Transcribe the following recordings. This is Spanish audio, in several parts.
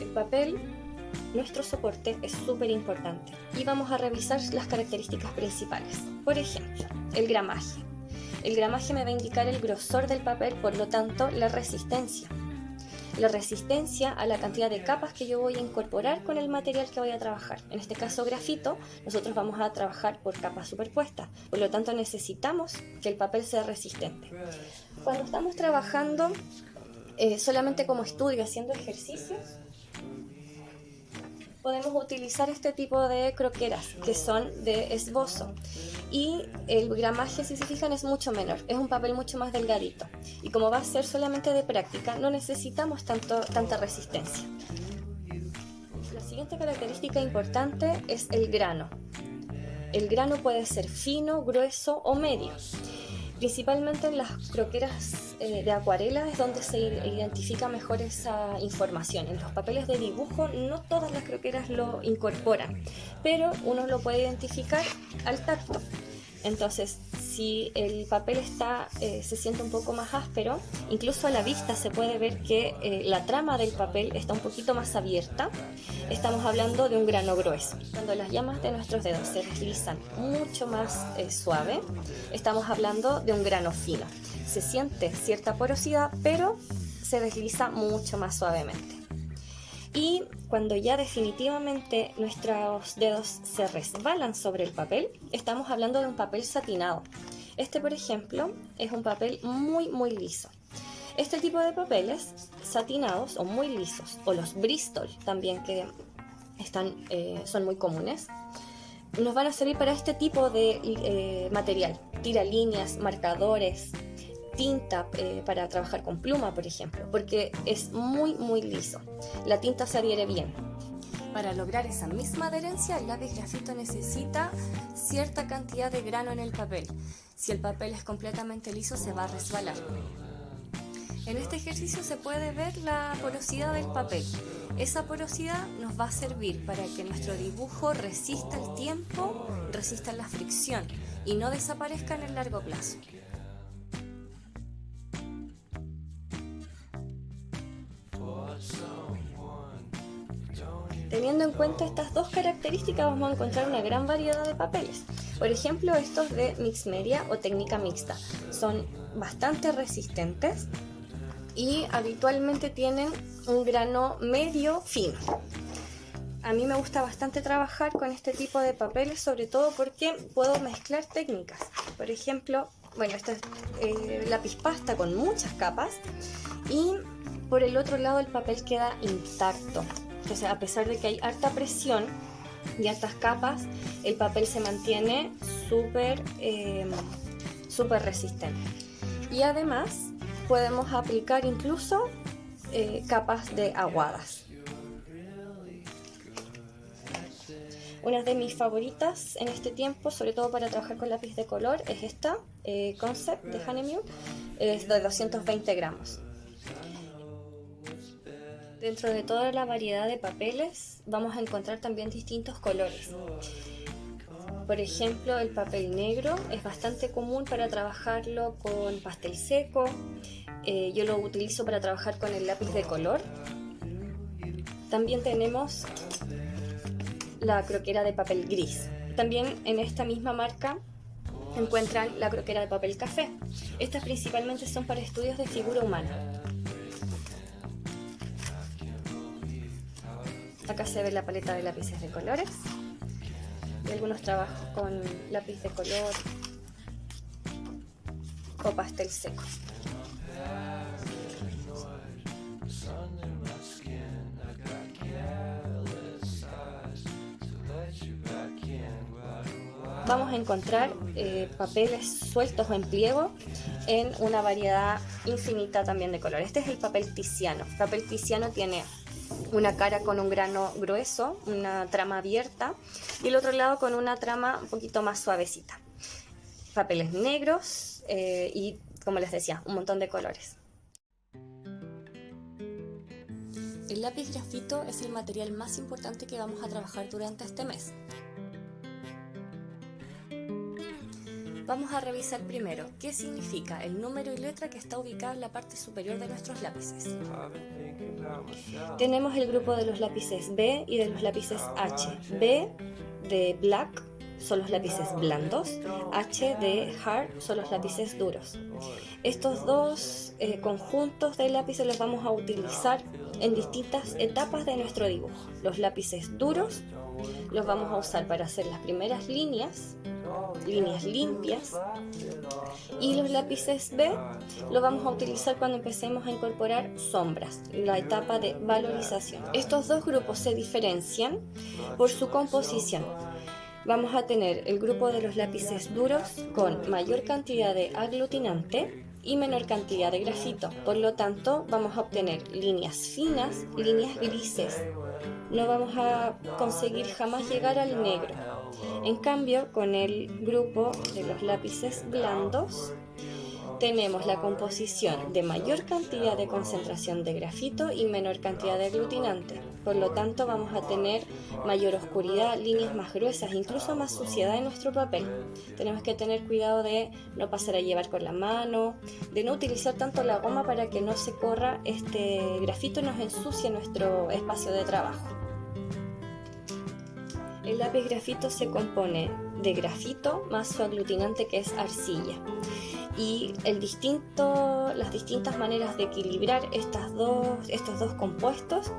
El papel, nuestro soporte, es súper importante y vamos a revisar las características principales. Por ejemplo, el gramaje. El gramaje me va a indicar el grosor del papel, por lo tanto, la resistencia. La resistencia a la cantidad de capas que yo voy a incorporar con el material que voy a trabajar. En este caso grafito, nosotros vamos a trabajar por capas superpuestas, por lo tanto necesitamos que el papel sea resistente. Cuando estamos trabajando solamente como estudio, haciendo ejercicios, podemos utilizar este tipo de croqueras que son de esbozo y el gramaje, si se fijan, es mucho menor, es un papel mucho más delgadito y como va a ser solamente de práctica no necesitamos tanta resistencia. La siguiente característica importante es el grano. El grano puede ser fino, grueso o medio. Principalmente en las croqueras de acuarela es donde se identifica mejor esa información. En los papeles de dibujo no todas las croqueras lo incorporan, pero uno lo puede identificar al tacto. Entonces, si el papel se siente un poco más áspero, incluso a la vista se puede ver que la trama del papel está un poquito más abierta. Estamos hablando de un grano grueso. Cuando las yemas de nuestros dedos se deslizan mucho más suave, estamos hablando de un grano fino. Se siente cierta porosidad, pero se desliza mucho más suavemente. Y cuando ya definitivamente nuestros dedos se resbalan sobre el papel, estamos hablando de un papel satinado. Este, por ejemplo, es un papel muy liso. Este tipo de papeles satinados o muy lisos, o los Bristol también, que son muy comunes, nos van a servir para este tipo de material. Tiralíneas, marcadores, tinta para trabajar con pluma, por ejemplo, porque es muy liso. La tinta se adhiere bien. Para lograr esa misma adherencia, el lápiz grafito necesita cierta cantidad de grano en el papel. Si el papel es completamente liso, se va a resbalar. En este ejercicio se puede ver la porosidad del papel. Esa porosidad nos va a servir para que nuestro dibujo resista el tiempo, resista la fricción y no desaparezca en el largo plazo. Teniendo en cuenta estas dos características vamos a encontrar una gran variedad de papeles. Por ejemplo, estos de mix media o técnica mixta son bastante resistentes y habitualmente tienen un grano medio fino. A mí me gusta bastante trabajar con este tipo de papeles, sobre todo porque puedo mezclar técnicas. Por ejemplo, este es lápiz pasta con muchas capas y por el otro lado el papel queda intacto. Entonces, a pesar de que hay harta presión y hartas capas, el papel se mantiene súper resistente. Y además podemos aplicar incluso capas de aguadas. Una de mis favoritas en este tiempo, sobre todo para trabajar con lápiz de color, es esta Concept de Hahnemann, es de 220 gramos. Dentro de toda la variedad de papeles vamos a encontrar también distintos colores. Por ejemplo, el papel negro es bastante común para trabajarlo con pastel seco. Yo lo utilizo para trabajar con el lápiz de color. También tenemos la croquera de papel gris. También en esta misma marca encuentran la croquera de papel café. Estas principalmente son para estudios de figura humana. Acá se ve la paleta de lápices de colores y algunos trabajos con lápiz de color o pastel seco. Vamos a encontrar papeles sueltos o en pliego en una variedad infinita también de colores. Este es el papel tiziano. El papel tiziano tiene una cara con un grano grueso, una trama abierta, y el otro lado con una trama un poquito más suavecita. Papeles negros y, como les decía, un montón de colores. El lápiz grafito es el material más importante que vamos a trabajar durante este mes. Vamos a revisar primero qué significa el número y letra que está ubicado en la parte superior de nuestros lápices. Tenemos el grupo de los lápices B y de los lápices H. B de black son los lápices blandos, H de hard son los lápices duros. Estos dos conjuntos de lápices los vamos a utilizar en distintas etapas de nuestro dibujo. Los lápices duros los vamos a usar para hacer las primeras líneas limpias, y los lápices B los vamos a utilizar cuando empecemos a incorporar sombras, la etapa de valorización. Estos dos grupos se diferencian por su composición. Vamos a tener el grupo de los lápices duros con mayor cantidad de aglutinante y menor cantidad de grafito. Por lo tanto, vamos a obtener líneas finas, líneas grises. No vamos a conseguir jamás llegar al negro. En cambio, con el grupo de los lápices blandos, tenemos la composición de mayor cantidad de concentración de grafito y menor cantidad de aglutinante. Por lo tanto, vamos a tener mayor oscuridad, líneas más gruesas, incluso más suciedad en nuestro papel. Tenemos que tener cuidado de no pasar a llevar con la mano, de no utilizar tanto la goma para que no se corra este grafito y nos ensucie nuestro espacio de trabajo. El lápiz grafito se compone de grafito más su aglutinante, que es arcilla. Y las distintas maneras de equilibrar estos dos compuestos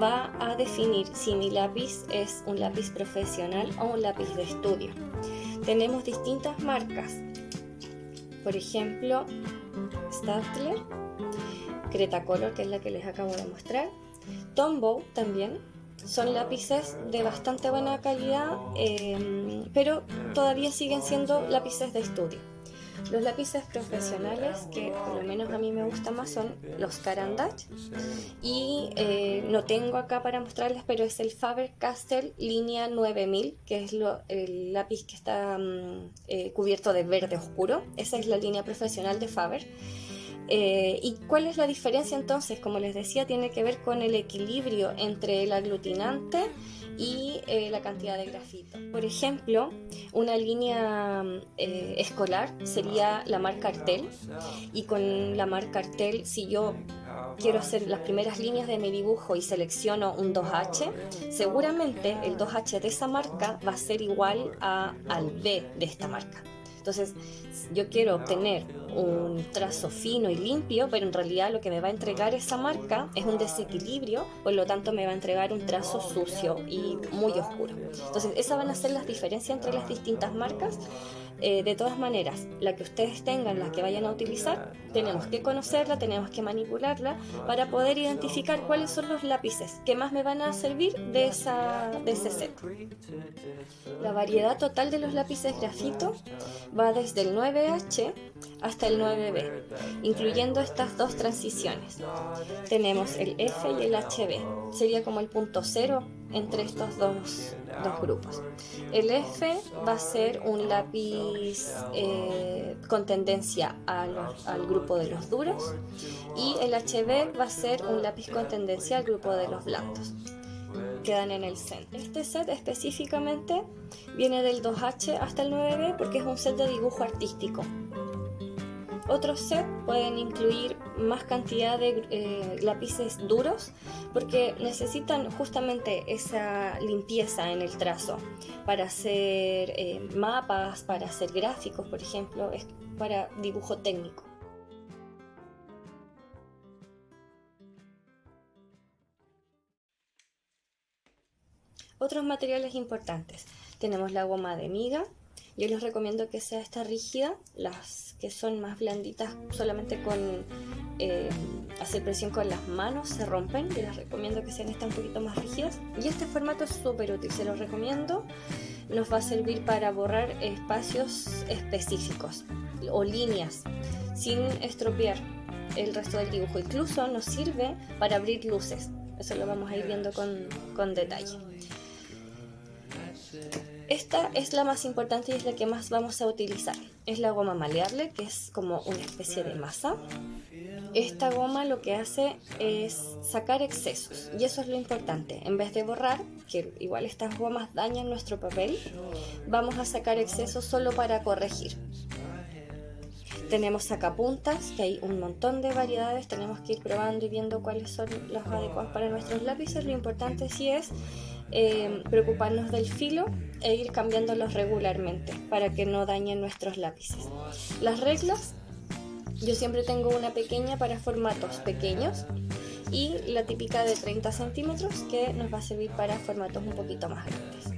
va a definir si mi lápiz es un lápiz profesional o un lápiz de estudio. Tenemos distintas marcas, por ejemplo Staedtler, Cretacolor, que es la que les acabo de mostrar, Tombow también. Son lápices de bastante buena calidad, pero todavía siguen siendo lápices de estudio. Los lápices profesionales, que por lo menos a mí me gustan más, son los Caran d'Ache, y no tengo acá para mostrarles, pero es el Faber-Castell línea 9000, que es el lápiz que está cubierto de verde oscuro. Esa es la línea profesional de Faber. ¿Y cuál es la diferencia entonces? Como les decía, tiene que ver con el equilibrio entre el aglutinante y la cantidad de grafito. Por ejemplo, una línea escolar sería la marca Artel, y con la marca Artel, si yo quiero hacer las primeras líneas de mi dibujo y selecciono un 2H, seguramente el 2H de esa marca va a ser igual al B de esta marca. Entonces, yo quiero obtener un trazo fino y limpio, pero en realidad lo que me va a entregar esa marca es un desequilibrio, por lo tanto me va a entregar un trazo sucio y muy oscuro. Entonces, esas van a ser las diferencias entre las distintas marcas. De todas maneras, la que ustedes tengan, la que vayan a utilizar, tenemos que conocerla, tenemos que manipularla para poder identificar cuáles son los lápices que más me van a servir de ese set. La variedad total de los lápices grafito va desde el 9H hasta el 9B, incluyendo estas dos transiciones. Tenemos el F y el HB, sería como el punto cero entre estos dos grupos. El F va a ser un lápiz con tendencia al grupo de los duros, y el HB va a ser un lápiz con tendencia al grupo de los blandos. Quedan en el centro. Este set específicamente viene del 2H hasta el 9B porque es un set de dibujo artístico. Otros sets pueden incluir más cantidad de lápices duros porque necesitan justamente esa limpieza en el trazo para hacer mapas, para hacer gráficos, por ejemplo, es para dibujo técnico. Otros materiales importantes. Tenemos la goma de miga. Yo les recomiendo que sea esta rígida. Las que son más blanditas, solamente con hacer presión con las manos se rompen. Yo les recomiendo que sean estas un poquito más rígidas. Y este formato es súper útil, se los recomiendo. Nos va a servir para borrar espacios específicos o líneas sin estropear el resto del dibujo. Incluso nos sirve para abrir luces. Eso lo vamos a ir viendo con detalle. Esta es la más importante y es la que más vamos a utilizar. Es la goma maleable, que es como una especie de masa. Esta goma lo que hace es sacar excesos, y eso es lo importante. En vez de borrar, que igual estas gomas dañan nuestro papel, vamos a sacar excesos solo para corregir. Tenemos sacapuntas, que hay un montón de variedades, tenemos que ir probando y viendo cuáles son los adecuados para nuestros lápices. Lo importante sí es preocuparnos del filo e ir cambiándolos regularmente para que no dañen nuestros lápices. Las reglas, yo siempre tengo una pequeña para formatos pequeños y la típica de 30 centímetros que nos va a servir para formatos un poquito más grandes.